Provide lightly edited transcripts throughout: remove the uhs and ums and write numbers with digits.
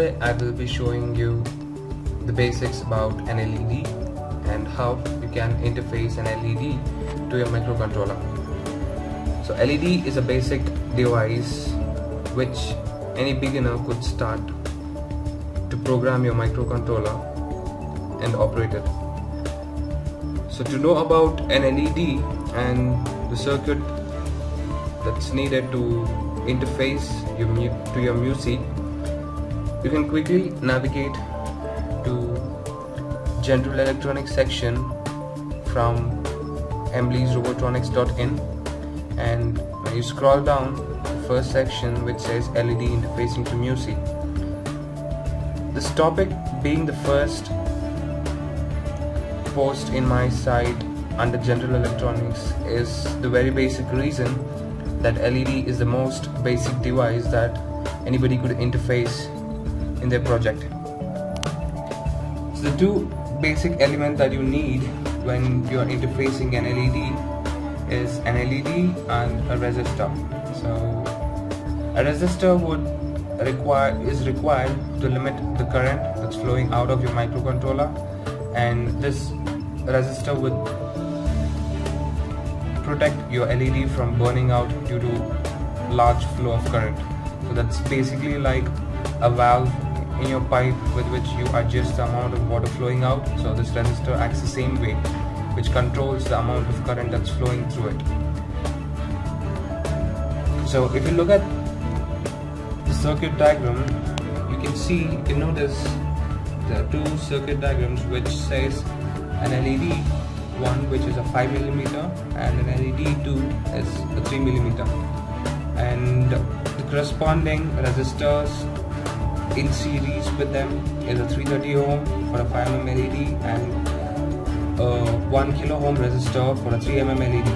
Today I will be showing you the basics about an LED and how you can interface an LED to your microcontroller. So LED is a basic device which any beginner could start to program your microcontroller and operate it. So to know about an LED and the circuit that's needed to interface to your music, you can quickly navigate to General Electronics section from embleesrobotronics.in, and when you scroll down the first section which says LED interfacing to music, this topic being the first post in my site under General Electronics is the very basic reason that LED is the most basic device that anybody could interface in their project. So the two basic elements that you need when you are interfacing an LED is an LED and a resistor. So a resistor is required to limit the current that's flowing out of your microcontroller, and this resistor would protect your LED from burning out due to large flow of current. So that's basically like a valve in your pipe with which you adjust the amount of water flowing out. So this resistor acts the same way, which controls the amount of current that's flowing through it. So if you look at the circuit diagram, you can notice there are two circuit diagrams which says an LED 1 which is a 5mm and an LED 2 is a 3mm, and the corresponding resistors in series with them is a 330 ohm for a 5mm LED and a 1 kilo ohm resistor for a 3mm LED.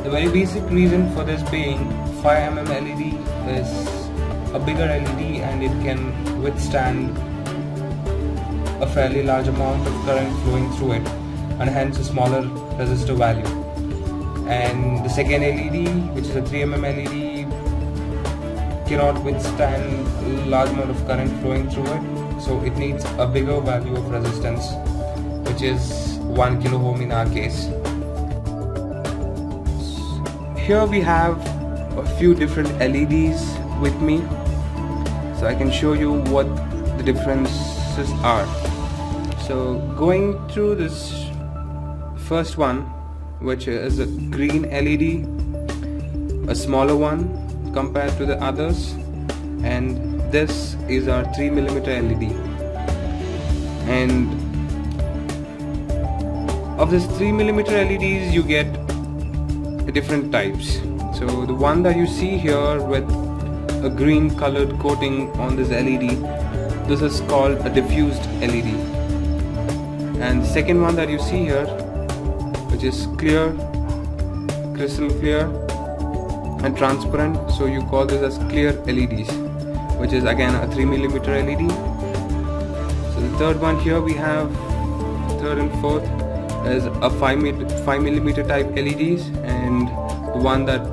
The very basic reason for this being 5mm LED is a bigger LED and it can withstand a fairly large amount of current flowing through it, and hence a smaller resistor value. And the second LED, which is a 3mm LED, cannot withstand a large amount of current flowing through it, so it needs a bigger value of resistance, which is 1 kilo ohm in our case. Here we have a few different LEDs with me, so I can show you what the differences are. So going through this first one, which is a green LED, a smaller one compared to the others, and this is our 3mm LED. And of this 3mm LEDs you get different types. So the one that you see here with a green colored coating on this LED, this is called a diffused LED. And the second one that you see here, which is clear, crystal clear and transparent, so you call this as clear LEDs, which is again a 3mm LED. So the third one here we have, third and fourth, is a 5mm type LEDs, and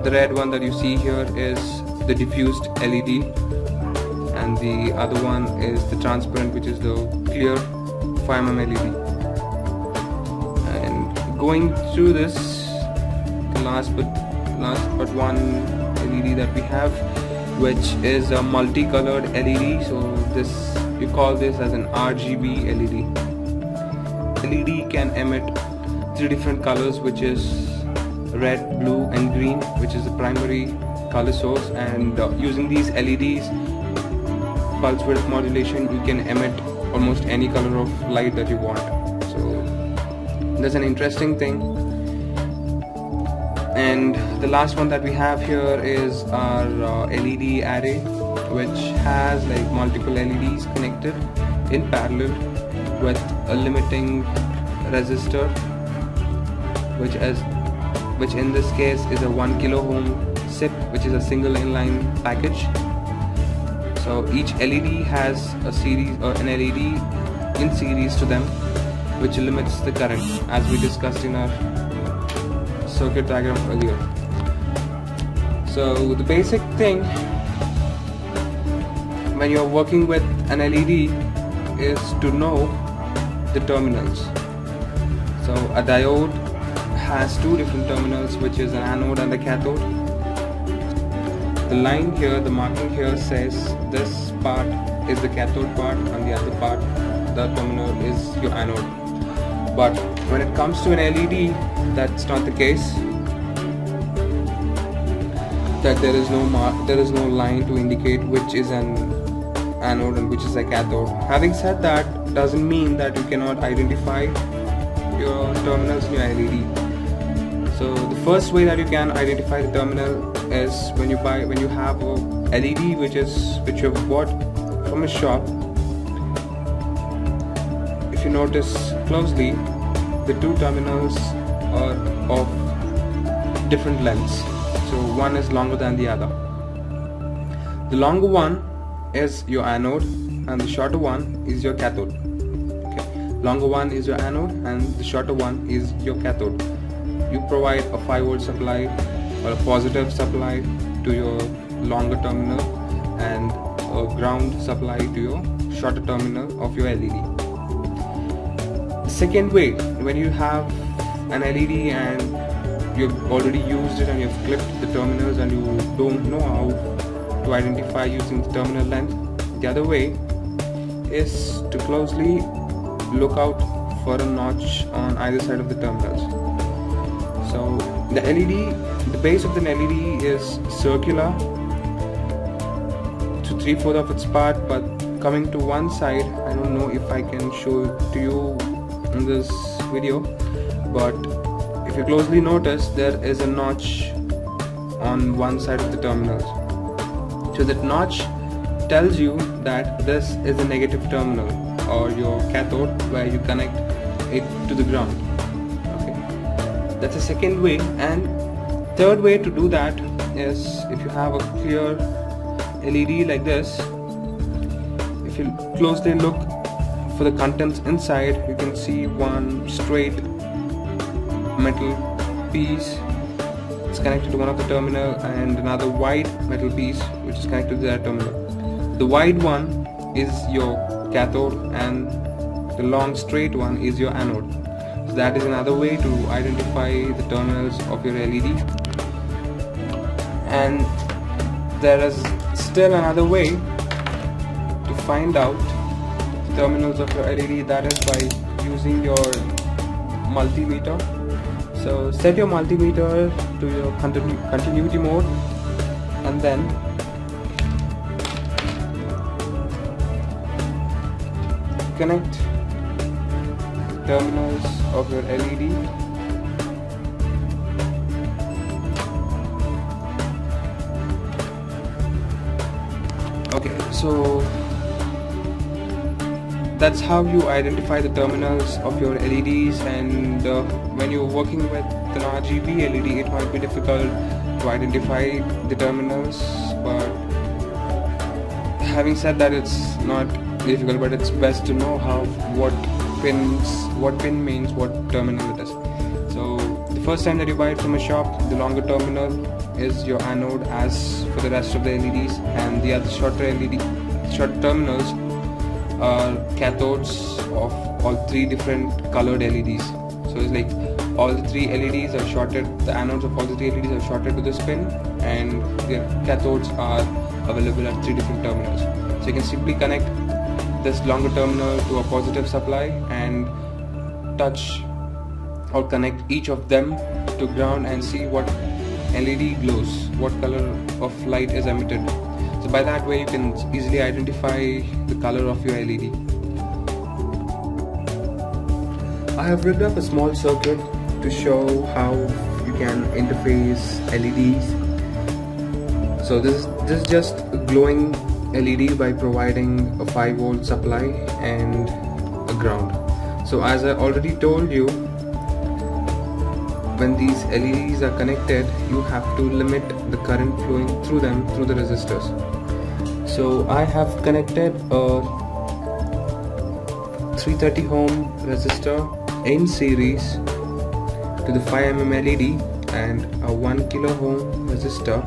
the red one that you see here is the diffused LED, and the other one is the transparent, which is the clear 5mm LED. Going through this, last but one LED that we have, which is a multicolored LED. So you call this as an RGB LED. LED can emit 3 different colors, which is red, blue and green, which is the primary color source, and using these LEDs pulse width modulation, you can emit almost any color of light that you want. So that's an interesting thing. And the last one that we have here is our LED array, which has like multiple LEDs connected in parallel with a limiting resistor, which in this case is a 1 kilo ohm SIP, which is a single inline package. So each LED has a series or an LED in series to them, which limits the current, as we discussed in our circuit diagram earlier. So the basic thing when you're working with an LED is to know the terminals. So a diode has two different terminals, which is an anode and a cathode. The line here, the marking here says this part is the cathode part and the other part, the terminal, is your anode. But when it comes to an LED, that's not the case. That there is no line to indicate which is an anode and which is a cathode. Having said that, doesn't mean that you cannot identify your terminals in your LED. So the first way that you can identify the terminal is when you have a LED which you have bought from a shop. If you notice closely, the two terminals are of different lengths. So one is longer than the other. The longer one is your anode and the shorter one is your cathode. Okay. Longer one is your anode and the shorter one is your cathode. You provide a 5-volt supply or a positive supply to your longer terminal and a ground supply to your shorter terminal of your LED. The second way, when you have an LED and you've already used it and you've clipped the terminals and you don't know how to identify using the terminal length, the other way is to closely look out for a notch on either side of the terminals. So the LED, the base of the LED is circular to 3/4 of its part, but coming to one side, I don't know if I can show it to you in this video, but if you closely notice, there is a notch on one side of the terminals. So that notch tells you that this is a negative terminal or your cathode where you connect it to the ground. Okay, that's the second way. And third way to do that is if you have a clear LED like this. If you closely look for the contents inside, you can see one straight metal piece. It's connected to one of the terminal and another wide metal piece which is connected to that terminal. The wide one is your cathode and the long straight one is your anode. So that is another way to identify the terminals of your LED. And there is still another way to find out the terminals of your LED, that is by using your multimeter. So set your multimeter to your continuity mode and then connect terminals of your LED. Okay, so that's how you identify the terminals of your LEDs. And when you're working with an RGB LED, it might be difficult to identify the terminals, but having said that, it's not difficult, but it's best to know what pin means what terminal it is. So the first time that you buy it from a shop, the longer terminal is your anode as for the rest of the LEDs, and the other short terminals are cathodes of all three different colored LEDs. So it's like all the three LEDs are shorted, the anodes of all the three LEDs are shorted to this pin, and the cathodes are available at three different terminals. So you can simply connect this longer terminal to a positive supply and touch or connect each of them to ground and see what LED glows, what color of light is emitted. So by that way you can easily identify the color of your LED. I have rigged up a small circuit to show how you can interface LEDs. So this is just a glowing LED by providing a 5-volt supply and a ground. So as I already told you, when these LEDs are connected, you have to limit the current flowing through them through the resistors. So I have connected a 330 ohm resistor in series to the 5 mm LED and a 1 kilo ohm resistor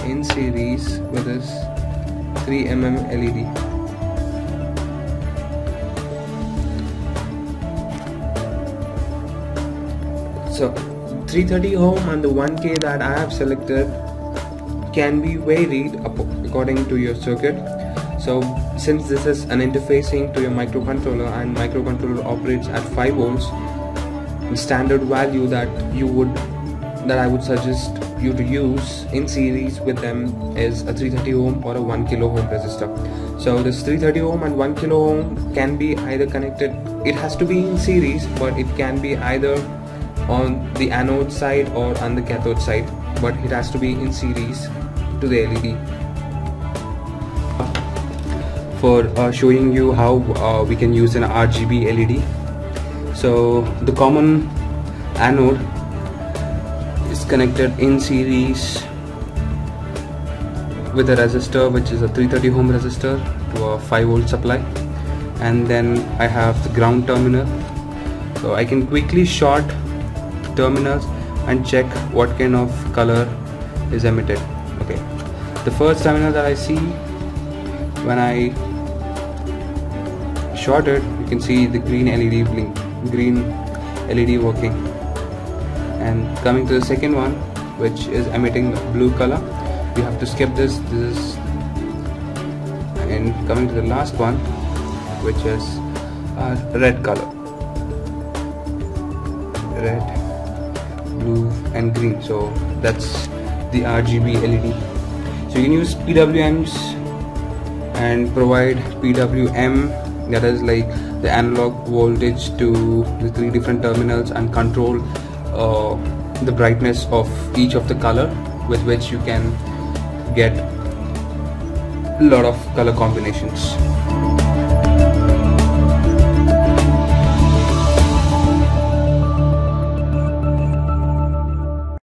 in series with this 3mm LED. So 330 ohm and the 1K that I have selected can be varied according to your circuit. So since this is an interfacing to your microcontroller and microcontroller operates at 5 volts, the standard value that I would suggest you to use in series with them is a 330 ohm or a 1 kilo ohm resistor. So this 330 ohm and 1 kilo ohm can be either connected, it has to be in series, but it can be either on the anode side or on the cathode side, but it has to be in series to the LED. For showing you how we can use an RGB LED. So the common anode is connected in series with a resistor, which is a 330 ohm resistor to a 5 volt supply, and then I have the ground terminal. So I can quickly short terminals and check what kind of color is emitted. Okay, the first terminal that I see, when I short it, you can see the green LED blink, green LED working, and coming to the second one, which is emitting blue color, you have to skip this, and coming to the last one, which is red color, red, blue and green. So that's the RGB LED. So you can use PWMs and provide PWM, that is like the analog voltage to the 3 different terminals, and control the brightness of each of the color, with which you can get a lot of color combinations.